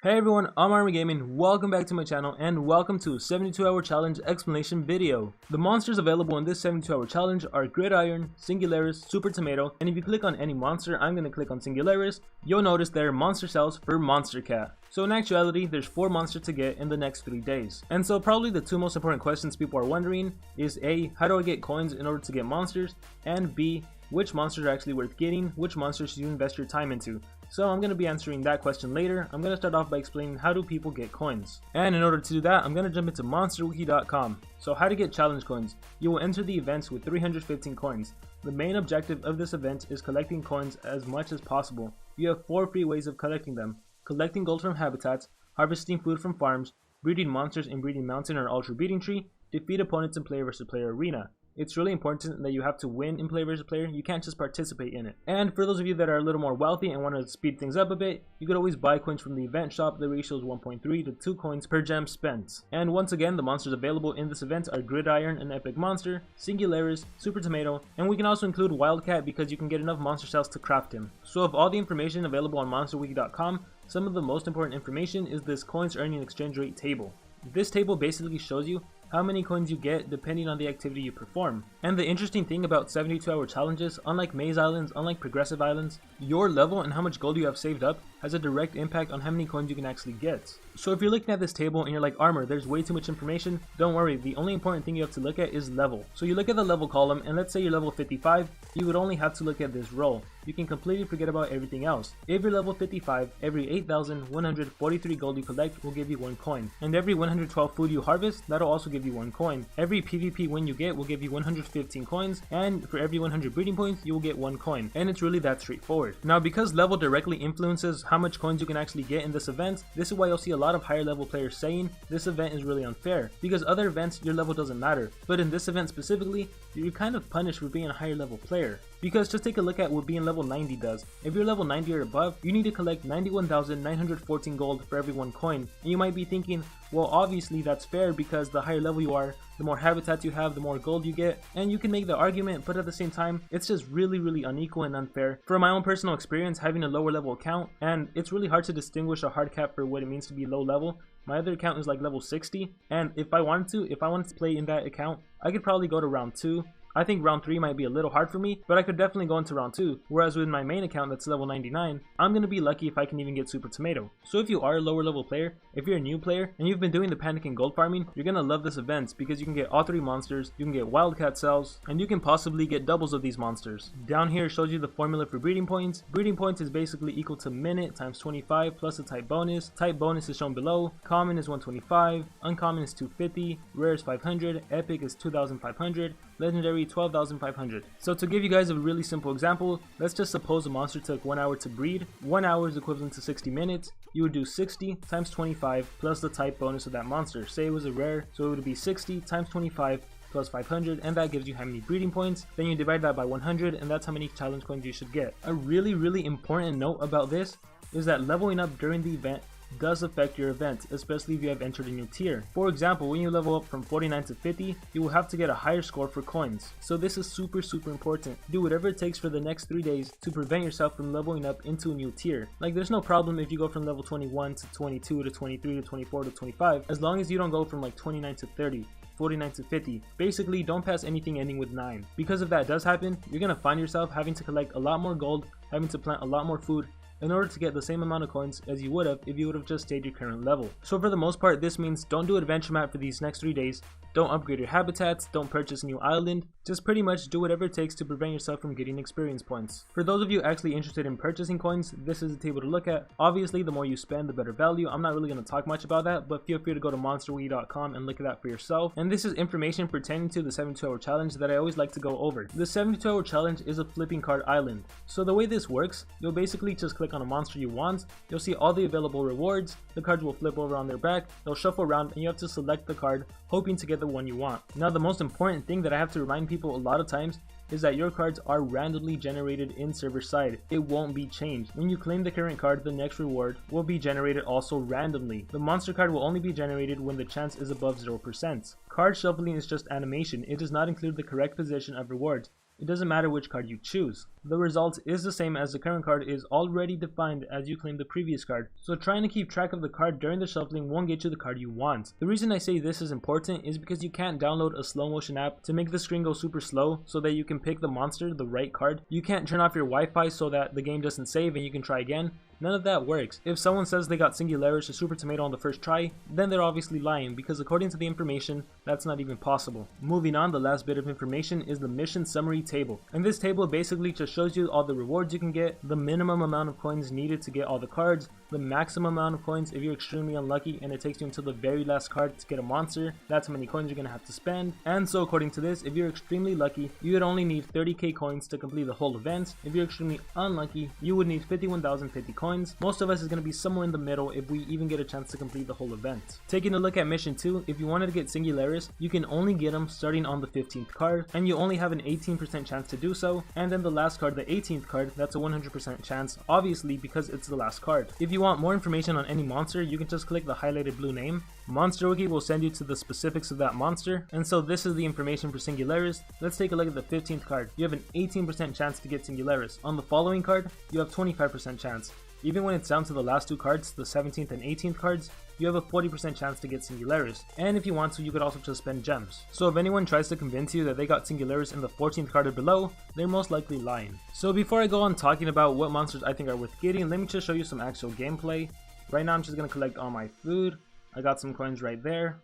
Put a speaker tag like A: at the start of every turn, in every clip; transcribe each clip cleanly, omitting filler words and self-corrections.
A: Hey everyone, I'm Army Gaming, welcome back to my channel and welcome to a 72-hour challenge explanation video. The monsters available in this 72-hour challenge are Gridiron, Singularis, Super Tomato, and if you click on any monster, I'm going to click on Singularis, you'll notice there are monster cells for Monster Cat. So in actuality, there's 4 monsters to get in the next 3 days. And so probably the 2 most important questions people are wondering is A, how do I get coins in order to get monsters? And B, which monsters are actually worth getting, which monsters should you invest your time into? So I'm going to be answering that question later. I'm going to start off by explaining how do people get coins. And in order to do that, I'm going to jump into monsterwiki.com. So how to get challenge coins. You will enter the events with 315 coins. The main objective of this event is collecting coins as much as possible. You have 4 free ways of collecting them. Collecting gold from habitats, harvesting food from farms, breeding monsters in breeding mountain or ultra breeding tree, defeat opponents in player versus player arena. It's really important that you have to win in player versus player, you can't just participate in it. And for those of you that are a little more wealthy and want to speed things up a bit, you could always buy coins from the event shop. The ratio is 1.3 to 2 coins per gem spent. And once again, the monsters available in this event are Gridiron, an epic monster, Singularis, Super Tomato, and we can also include Wilcat because you can get enough monster cells to craft him. So of all the information available on monsterwiki.com, some of the most important information is this coins earning exchange rate table. This table basically shows you how many coins you get depending on the activity you perform. And the interesting thing about 72-hour challenges, unlike maze islands, unlike progressive islands, your level and how much gold you have saved up has a direct impact on how many coins you can actually get. So if you're looking at this table and you're like, Armor, there's way too much information, don't worry, the only important thing you have to look at is level. So you look at the level column and let's say you're level 55, you would only have to look at this row. You can completely forget about everything else. If you're level 55, every 8,143 gold you collect will give you 1 coin. And every 112 food you harvest, that'll also give you 1 coin. Every PvP win you get will give you 115 coins, and for every 100 breeding points, you will get 1 coin. And it's really that straightforward. Now because level directly influences how much coins you can actually get in this event, this is why you'll see a lot of higher level players saying this event is really unfair, because other events your level doesn't matter, but in this event specifically, you're kind of punished for being a higher level player. Because just take a look at what being level 90 does. If you're level 90 or above, you need to collect 91,914 gold for every 1 coin. And you might be thinking, well obviously that's fair because the higher level you are, the more habitats you have, the more gold you get. And you can make the argument, but at the same time, it's just really unequal and unfair. From my own personal experience having a lower level account, and it's really hard to distinguish a hard cap for what it means to be low level. My other account is like level 60, and if I wanted to play in that account, I could probably go to round 2. I think round 3 might be a little hard for me, but I could definitely go into round 2, whereas with my main account that's level 99, I'm going to be lucky if I can even get Super Tomato. So if you are a lower level player, if you're a new player, and you've been doing the panic and gold farming, you're going to love this event because you can get all 3 monsters, you can get Wildcat cells, and you can possibly get doubles of these monsters. Down here shows you the formula for breeding points. Breeding points is basically equal to minute times 25 plus a type bonus. Type bonus is shown below. Common is 125, uncommon is 250, rare is 500, epic is 2,500, legendary 12,500. So to give you guys a really simple example, let's just suppose a monster took 1 hour to breed. 1 hour is equivalent to 60 minutes. You would do 60 times 25 plus the type bonus of that monster. Say it was a rare, so it would be 60 times 25 plus 500, and that gives you how many breeding points. Then you divide that by 100, and that's how many challenge coins you should get. A really important note about this is that leveling up during the event does affect your event, especially if you have entered a new tier. For example, when you level up from 49 to 50, you will have to get a higher score for coins. So this is super important. Do whatever it takes for the next 3 days to prevent yourself from leveling up into a new tier. Like there's no problem if you go from level 21 to 22 to 23 to 24 to 25, as long as you don't go from like 29 to 30. 49 to 50. Basically, don't pass anything ending with 9. Because if that does happen, you're gonna find yourself having to collect a lot more gold, having to plant a lot more food, in order to get the same amount of coins as you would have if you would have just stayed your current level. So for the most part, this means don't do adventure map for these next 3 days, don't upgrade your habitats, don't purchase a new island, just pretty much do whatever it takes to prevent yourself from getting experience points. For those of you actually interested in purchasing coins, this is a table to look at. Obviously the more you spend, the better value. I'm not really going to talk much about that, but feel free to go to monsterwiki.com and look at that for yourself. And this is information pertaining to the 72-hour challenge that I always like to go over. The 72-hour challenge is a flipping card island. So the way this works, you'll basically just click on a monster you want, you'll see all the available rewards, the cards will flip over on their back, they'll shuffle around, and you have to select the card, hoping to get the one you want. Now the most important thing that I have to remind people a lot of times is that your cards are randomly generated in server side. It won't be changed. When you claim the current card, the next reward will be generated also randomly. The monster card will only be generated when the chance is above 0%. Card shuffling is just animation. It does not include the correct position of rewards. it doesn't matter which card you choose. The result is the same as the current card is already defined as you claim the previous card, so trying to keep track of the card during the shuffling won't get you the card you want. The reason I say this is important is because you can't download a slow motion app to make the screen go super slow so that you can pick the monster, the right card. You can't turn off your Wi-Fi so that the game doesn't save and you can try again. None of that works. If someone says they got Singularis or Super Tomato on the first try, then they're obviously lying, because according to the information, that's not even possible. Moving on, the last bit of information is the mission summary table. And this table basically just shows you all the rewards you can get, the minimum amount of coins needed to get all the cards, the maximum amount of coins if you're extremely unlucky and it takes you until the very last card to get a monster. That's how many coins you're going to have to spend. And so according to this, if you're extremely lucky, you would only need 30k coins to complete the whole event. If you're extremely unlucky, you would need 51,050 coins. Most of us is going to be somewhere in the middle if we even get a chance to complete the whole event. Taking a look at mission 2, if you wanted to get Singularis, you can only get them starting on the 15th card, and you only have an 18% chance to do so, and then the last card, the 18th card, that's a 100% chance, obviously because it's the last card. If you want more information on any monster, you can just click the highlighted blue name. Monster Wiki will send you to the specifics of that monster, and so this is the information for Singularis. Let's take a look at the 15th card. You have an 18% chance to get Singularis. On the following card, you have 25% chance. Even when it's down to the last two cards, the 17th and 18th cards, you have a 40% chance to get Singularis. And if you want to, you could also just spend gems. So if anyone tries to convince you that they got Singularis in the 14th card or below, they're most likely lying. So before I go on talking about what monsters I think are worth getting, let me just show you some actual gameplay. Right now I'm just going to collect all my food. I got some coins right there.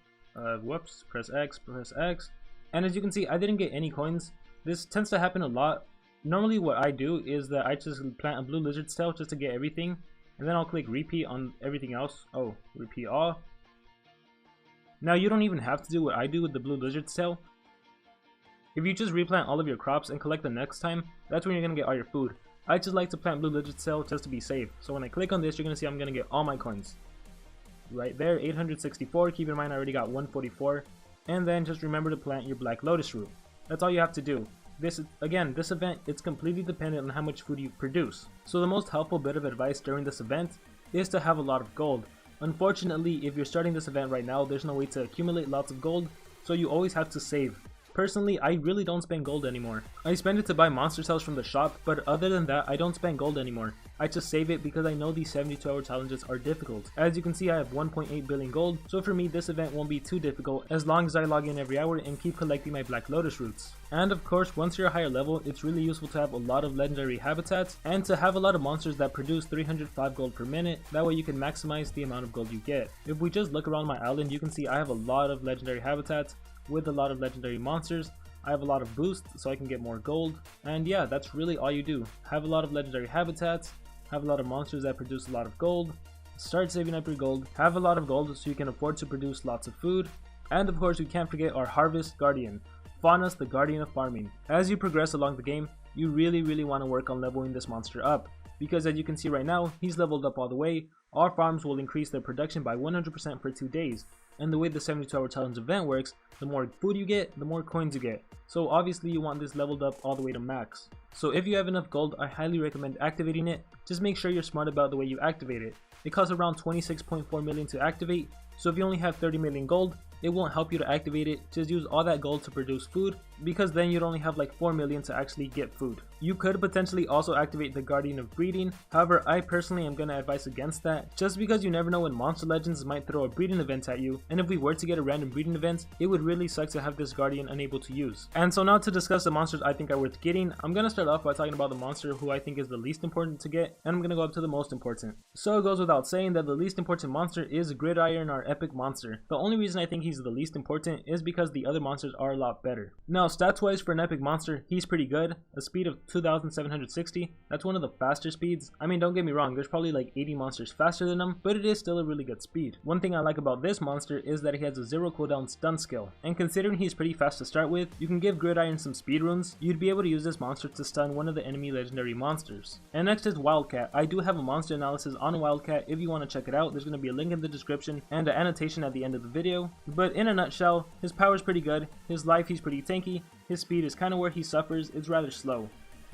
A: Whoops, press X. And as you can see, I didn't get any coins. This tends to happen a lot. Normally what I do is that I just plant a blue lizard's tail just to get everything, and then I'll click repeat on everything else. Oh, repeat all. Now you don't even have to do what I do with the blue lizard's tail. If you just replant all of your crops and collect them next time, that's when you're gonna get all your food. I just like to plant blue lizard's tail just to be safe. So when I click on this, you're gonna see I'm gonna get all my coins. Right there, 864, keep in mind I already got 144. And then just remember to plant your black lotus root. That's all you have to do. This event, it's completely dependent on how much food you produce. So the most helpful bit of advice during this event is to have a lot of gold. Unfortunately, if you're starting this event right now, there's no way to accumulate lots of gold, so you always have to save. Personally, I really don't spend gold anymore. I spend it to buy monster cells from the shop, but other than that, I don't spend gold anymore. I just save it because I know these 72-hour challenges are difficult. As you can see, I have 1.8 billion gold, so for me this event won't be too difficult as long as I log in every hour and keep collecting my black lotus roots. And of course, once you're a higher level, it's really useful to have a lot of legendary habitats and to have a lot of monsters that produce 305 gold per minute. That way you can maximize the amount of gold you get. If we just look around my island, you can see I have a lot of legendary habitats with a lot of legendary monsters. I have a lot of boosts so I can get more gold, and yeah, that's really all you do. Have a lot of legendary habitats, have a lot of monsters that produce a lot of gold, start saving up your gold, have a lot of gold so you can afford to produce lots of food, and of course we can't forget our Harvest Guardian, Faunus the Guardian of Farming. As you progress along the game, you really want to work on leveling this monster up, because as you can see right now, he's leveled up all the way. Our farms will increase their production by 100% for 2 days. And the way the 72-hour challenge event works, the more food you get, the more coins you get. So obviously you want this leveled up all the way to max. So if you have enough gold, I highly recommend activating it. Just make sure you're smart about the way you activate it. It costs around 26.4 million to activate, so if you only have 30 million gold, it won't help you to activate it. Just use all that gold to produce food, because then you'd only have like 4 million to actually get food. You could potentially also activate the Guardian of Breeding, however I personally am going to advise against that, just because you never know when Monster Legends might throw a breeding event at you, and if we were to get a random breeding event, it would really suck to have this Guardian unable to use. And so now to discuss the monsters I think are worth getting, I'm going to start off by talking about the monster who I think is the least important to get, and I'm going to go up to the most important. So it goes without saying that the least important monster is Gridiron, our epic monster. The only reason I think he's the least important is because the other monsters are a lot better. Now stats wise for an epic monster, he's pretty good. A speed of 2760, that's one of the faster speeds. I mean, don't get me wrong, there's probably like 80 monsters faster than him, but it is still a really good speed. One thing I like about this monster is that he has a 0 cooldown stun skill, and considering he's pretty fast to start with, you can give Gridiron some speed runes. You'd be able to use this monster to stun one of the enemy legendary monsters. And next is Wilcat. I do have a monster analysis on Wilcat. If you want to check it out, there's going to be a link in the description and an annotation at the end of the video. But in a nutshell, his power is pretty good, his life he's pretty tanky, his speed is kind of where he suffers, it's rather slow.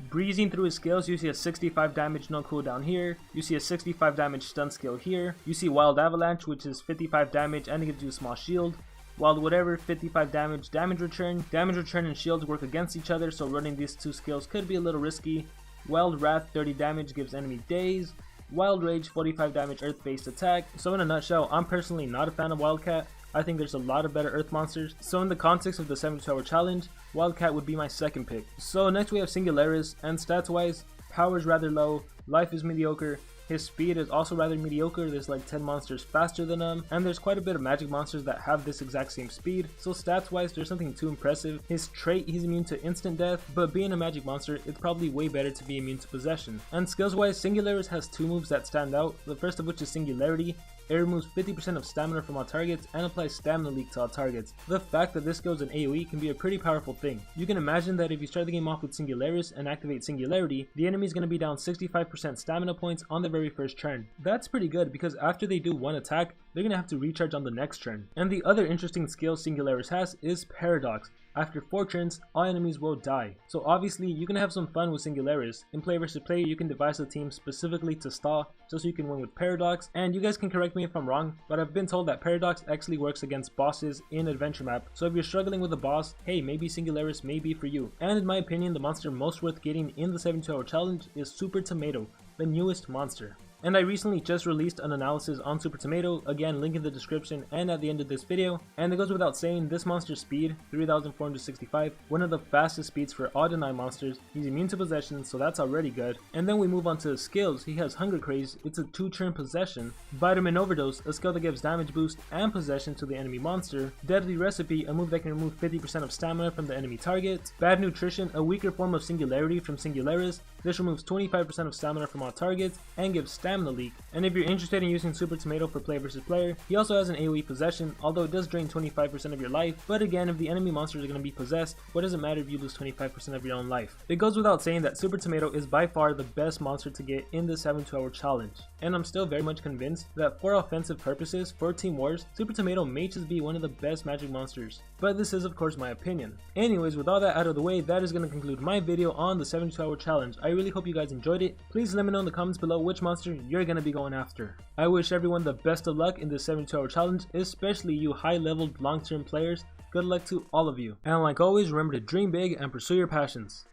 A: Breezing through his skills, you see a 65 damage no cooldown here, you see a 65 damage stun skill here, you see Wild Avalanche which is 55 damage and it gives you a small shield, Wild Whatever, 55 damage, damage return and shields work against each other, so running these two skills could be a little risky. Wild Wrath, 30 damage, gives enemy daze. Wild Rage, 45 damage earth-based attack. So in a nutshell, I'm personally not a fan of Wilcat. I think there's a lot of better earth monsters. So in the context of the 72-hour challenge, Wilcat would be my second pick. So next we have Singularis, and stats wise, power is rather low, life is mediocre, his speed is also rather mediocre. There's like 10 monsters faster than him, and there's quite a bit of magic monsters that have this exact same speed, so stats wise there's nothing too impressive. His trait, he's immune to instant death, but being a magic monster, it's probably way better to be immune to possession. And skills wise, Singularis has two moves that stand out, the first of which is Singularity. It removes 50% of stamina from all targets and applies stamina leak to all targets. The fact that this goes in AoE can be a pretty powerful thing. You can imagine that if you start the game off with Singularis and activate Singularity, the enemy is going to be down 65% stamina points on the very first turn. That's pretty good because after they do one attack, they're going to have to recharge on the next turn. And the other interesting skill Singularis has is Paradox. After 4 turns, all enemies will die. So obviously, you can have some fun with Singularis. In player versus player, you can devise a team specifically to stall, just so you can win with Paradox. And you guys can correct me if I'm wrong, but I've been told that Paradox actually works against bosses in Adventure Map. So if you're struggling with a boss, hey, maybe Singularis may be for you. And in my opinion, the monster most worth getting in the 72-hour challenge is Super Tomato, the newest monster. And I recently just released an analysis on Super Tomato, again link in the description and at the end of this video, and it goes without saying this monster's speed, 3465, one of the fastest speeds for all deny monsters. He's immune to possession, so that's already good. And then we move on to his skills. He has Hunger Craze, it's a 2-turn possession. Vitamin Overdose, a skill that gives damage boost and possession to the enemy monster. Deadly Recipe, a move that can remove 50% of stamina from the enemy target. Bad Nutrition, a weaker form of Singularity from Singularis. This removes 25% of stamina from all targets and gives stamina leak. And if you're interested in using Super Tomato for player versus player, he also has an AoE possession, although it does drain 25% of your life. But again, if the enemy monsters are going to be possessed, what does it matter if you lose 25% of your own life? It goes without saying that Super Tomato is by far the best monster to get in the 72-hour challenge. And I'm still very much convinced that for offensive purposes, for Team Wars, Super Tomato may just be one of the best magic monsters. But this is of course my opinion. Anyways, with all that out of the way, that is going to conclude my video on the 72-hour challenge. I really hope you guys enjoyed it. Please let me know in the comments below which monster you're going to be going after. I wish everyone the best of luck in this 72-hour challenge, especially you high-leveled long-term players. Good luck to all of you. And like always, remember to dream big and pursue your passions.